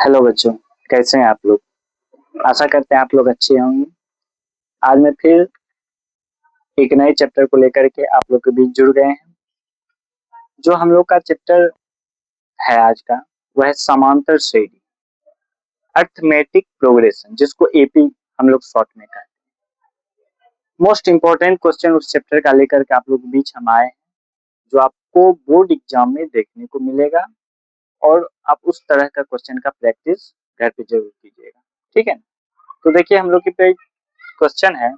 Hello बच्चों, कैसे हैं आप लोग। आशा करते हैं आप लोग अच्छे होंगे। आज मैं फिर एक नए चैप्टर को लेकर के आप लोग के बीच जुड़ गए हैं। जो हम लोग का चैप्टर है आज का, वह है समांतर श्रेणी, अर्थमेटिक प्रोग्रेशन, जिसको एपी हम लोग शॉर्ट में कहते हैं। मोस्ट इंपॉर्टेंट क्वेश्चन उस चैप्टर का लेकर के आप लोग के बीच हम आए हैं, जो आपको बोर्ड एग्जाम में देखने को मिलेगा। और आप उस तरह का क्वेश्चन का प्रैक्टिस घर पे जरूर कीजिएगा, ठीक है। तो देखिए, हम लोग के क्वेश्चन है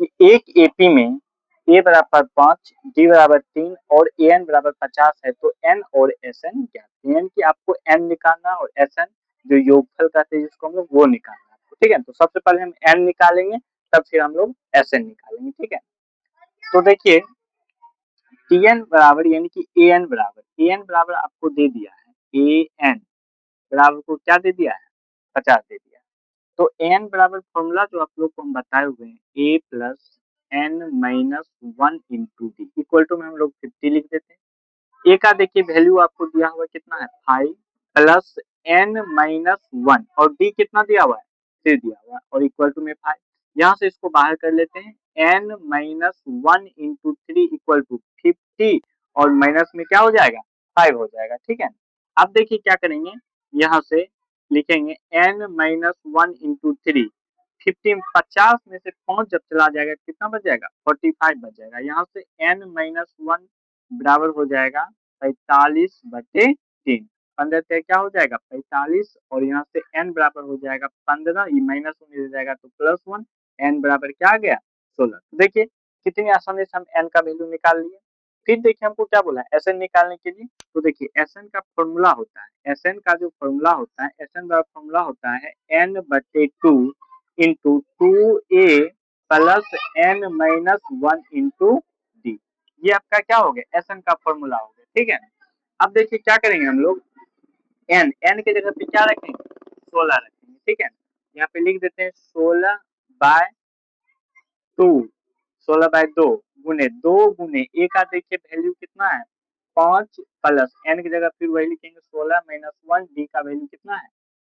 कि एक एपी में ए बराबर 5, डी बराबर 3 और ए एन बराबर 50 है, तो एन और एस एन ज्ञात है। यानी कि आपको एन निकालना और एस एन जो योगफल कहते हैं जिसको हम लोग, वो निकालना है, ठीक है। तो सबसे पहले हम एन निकालेंगे, तब फिर हम लोग एस एन निकालेंगे, ठीक है। तो देखिए, टी एन बराबर यानी कि ए एन बराबर आपको दे दिया है, ए एन बराबर को क्या दे दिया है, 50 दे दिया है। तो एन बराबर फॉर्मूला जो आप लोग को हम बताए हुए हैं, A plus N minus 1 into D equal to में हम लोग 50 लिख देते हैं। ए का देखिए वैल्यू आपको दिया हुआ कितना है, 5 प्लस एन माइनस 1 और डी कितना दिया हुआ है, 3 दिया हुआ है, और इक्वल टू में 5। यहाँ से इसको बाहर कर लेते हैं, n minus 1 into 3 equal to 50 और माइनस में क्या हो जाएगा, 5 हो जाएगा, ठीक है। अब देखिए क्या करेंगे, यहाँ से लिखेंगे एन माइनस 1 इंटू 3, 50 50 में से 5 जब चला जाएगा कितना बच जाएगा, 45 बच जाएगा। यहाँ से एन माइनस 1 बराबर हो जाएगा 45/3, 15 क्या हो जाएगा 45, और यहाँ से एन बराबर हो जाएगा 15, ये माइनस होने जाएगा तो +1, एन बराबर क्या आ गया 16। तो देखिए कितनी आसानी से हम एन का वैल्यू निकाल लिए। फिर देखिए हमको क्या बोला है, एस एन निकालने के लिए। तो देखिए एस एन का फॉर्मूला होता है, एस एन का जो फॉर्मूला होता है, एस एन का फॉर्मूला होता है n/2 into 2a plus n minus 1 into D. ये आपका क्या हो गया, एस एन का फॉर्मूला हो गया, ठीक है। अब देखिए क्या करेंगे हम लोग, एन एन के जगह पे क्या रखेंगे, 16 रखेंगे, ठीक है। यहाँ पे लिख देते हैं 16/2, 16/2 गुने 2 गुने ए का देखिए वैल्यू कितना है, 5 प्लस एन की जगह फिर वही लिखेंगे 16 माइनस 1, डी का वैल्यू कितना है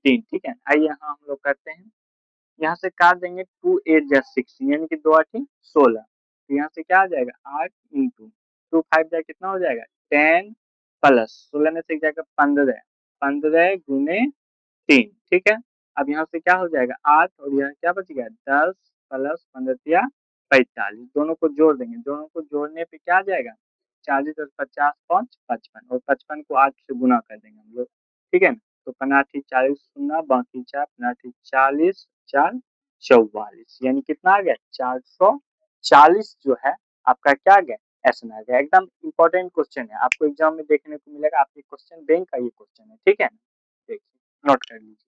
3, ठीक है। आइए यहाँ हम लोग करते हैं, यहाँ से काट देंगे 2 8 जा 6 यानी कि 2 8 16। तो यहाँ से क्या आ जाएगा 8 इंटू 2 5 जा कितना हो जाएगा 10 प्लस 16 में से एक जाएगा 15, 15 गुने 3, ठीक है। अब यहाँ से क्या हो जाएगा 8 और यहाँ क्या बच गया 10 प्लस 15 या 45, दोनों को जोड़ देंगे, दोनों को जोड़ने पे क्या आ जाएगा 40 और 50 5 55, और 55 को 8 से गुना कर देंगे हम लोग, ठीक है ना। तो 50 40 सुना बाकी 4 50 40 4 44, यानी कितना आ गया 440 जो है आपका क्या आ गया, ऐसा आ गया। एकदम इंपॉर्टेंट क्वेश्चन है, आपको एग्जाम में देखने को मिलेगा। आपके क्वेश्चन बैंक का ये क्वेश्चन है, ठीक है। देखिए नोट कर लीजिए।